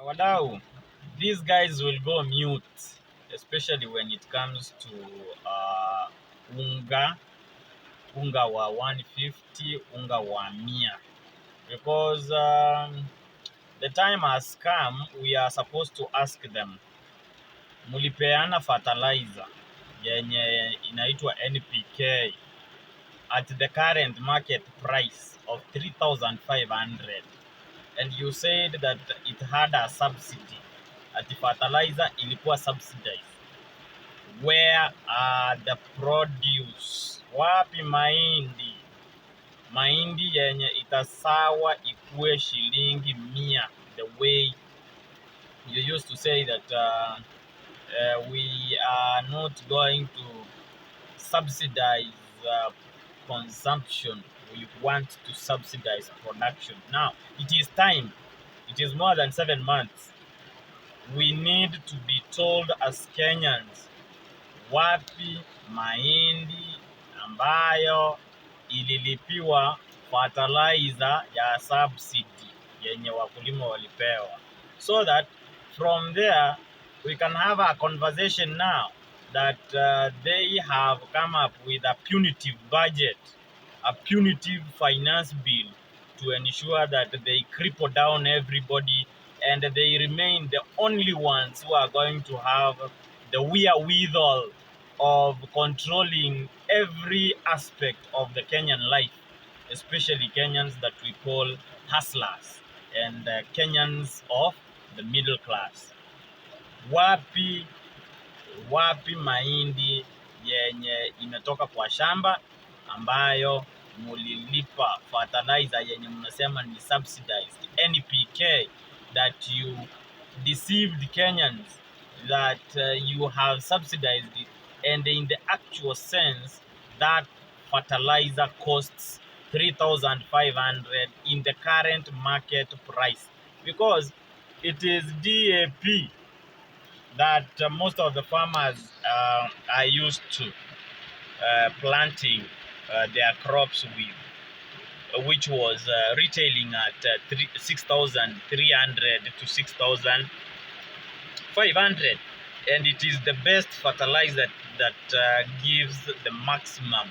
Wadau, these guys will go mute, especially when it comes to unga wa 150, unga wa 100, because the time has come. We are supposed to ask them, mulipeana fertilizer yenye inaitwa NPK at the current market price of 3,500, and you said that it had a subsidy, at the fertilizer ilikuwa subsidized. Where are the produce? Wapi mahindi yenye itasawa ikue shilingi 100, the way you used to say that we are not going to subsidize consumption, we want to subsidize production. Now it is time. It is more than 7 months. We need to be told as Kenyans, wapi mahindi ambayo ililipiwa fertilizer ya subsidy yenye wakulima walipewa, so that from there we can have a conversation now that they have come up with a punitive budget, a punitive finance bill to ensure that they cripple down everybody and they remain the only ones who are going to have the wherewithal of controlling every aspect of the Kenyan life, especially Kenyans that we call hustlers and Kenyans of the middle class. Wapi mahindi yenye imetoka kwa shamba ambayo mulilipa fertilizer yenye mnasema ni subsidized NPK, that you deceived Kenyans that you have subsidized it, and in the actual sense that fertilizer costs 3,500 in the current market price, because it is DAP that most of the farmers are used to planting their crops with, which was retailing at 6,300 to 6,500, and it is the best fertilizer that gives the maximum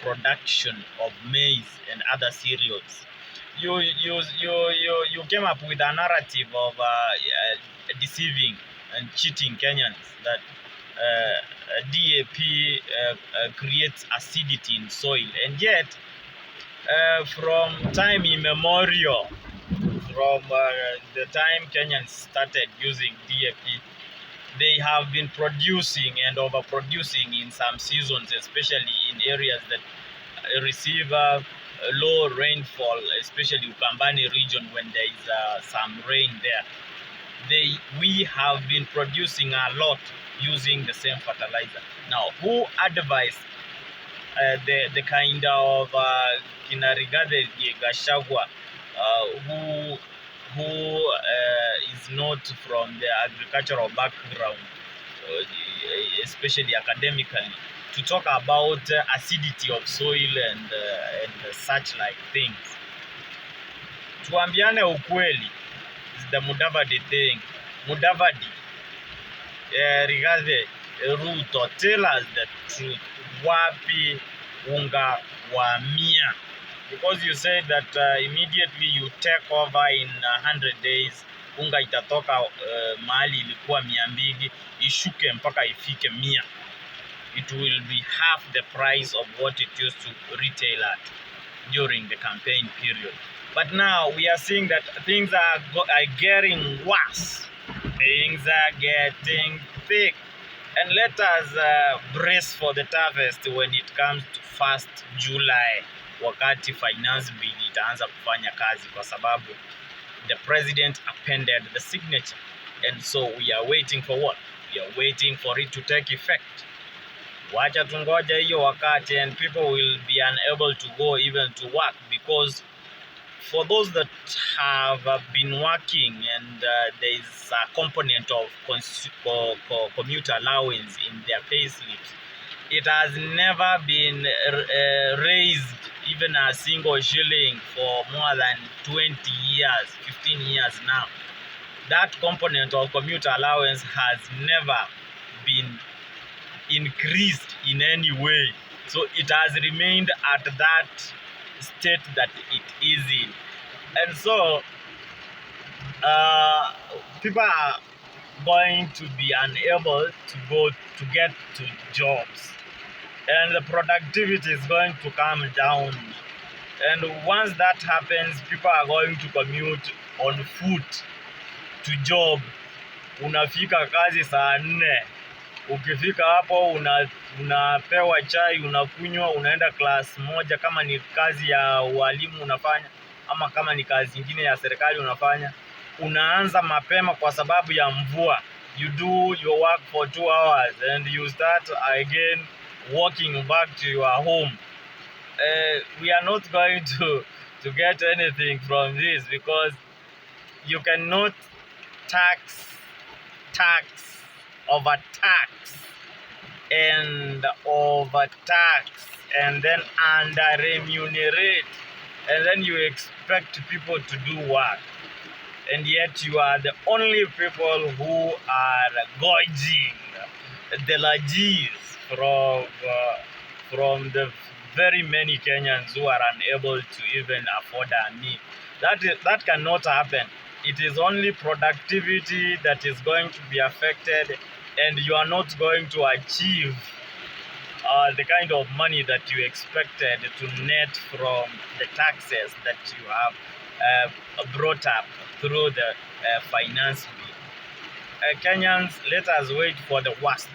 production of maize and other cereals. You came up with a narrative of deceiving and cheating Kenyans that DAP creates acidity in soil, and yet from time immemorial, from the time Kenyans started using DAP, they have been producing and overproducing in some seasons, especially in areas that receive low rainfall, especially Ukambani region. When there is some rain there, we have been producing a lot using the same fertilizer. Now, who advised the kind of Kinarigade Gashagwa, who is not from the agricultural background, especially academically, to talk about acidity of soil and such like things? Tuambiane ukweli. The Mudavadi thing. Mudavadi, Rigathi, Ruto, tell us the truth. Wapi unga wa 100? Because you said that immediately you take over in 100 days, unga itatoka mahali ilikuwa 200, ishuke mpaka ifike 100. It will be half the price of what it used to retail at during the campaign period. But now we are seeing that things are getting worse. Things are getting thick. And let us brace for the toughest when it comes to 1st July, wakati finance bill itaanza kufanya kazi, kwa sababu the president appended the signature. And so we are waiting for what? We are waiting for it to take effect. Wacha tungoja hiyo wakati, and people will be unable to go even to work, because for those that have been working and there is a component of commuter allowance in their pay slips, it has never been raised even a single shilling for more than 20 years, 15 years now. that component of commute allowance has never been increased in any way. So it has remained at that state that it is in. And so people are going to be unable to go to get to jobs, and the productivity is going to come down. And once that happens, people are going to commute on foot to job. Unafika kazi saa 4, ukifika hapo unapewa chai, unakunywa, unaenda class moja kama ni kazi ya walimu unafanya, ama kama ni kazi nyingine ya serikali unafanya. Unaanza mapema kwa sababu ya mvua. You do your work for 2 hours and you start again walking back to your home. We are not going to get anything from this, because you cannot overtax and then under remunerate, and then you expect people to do work, and yet you are the only people who are gorging the lajees from the very many Kenyans who are unable to even afford a meal. That cannot happen. It is only productivity that is going to be affected, and you are not going to achieve the kind of money that you expected to net from the taxes that you have brought up through the finance bill. Kenyans, let us wait for the worst.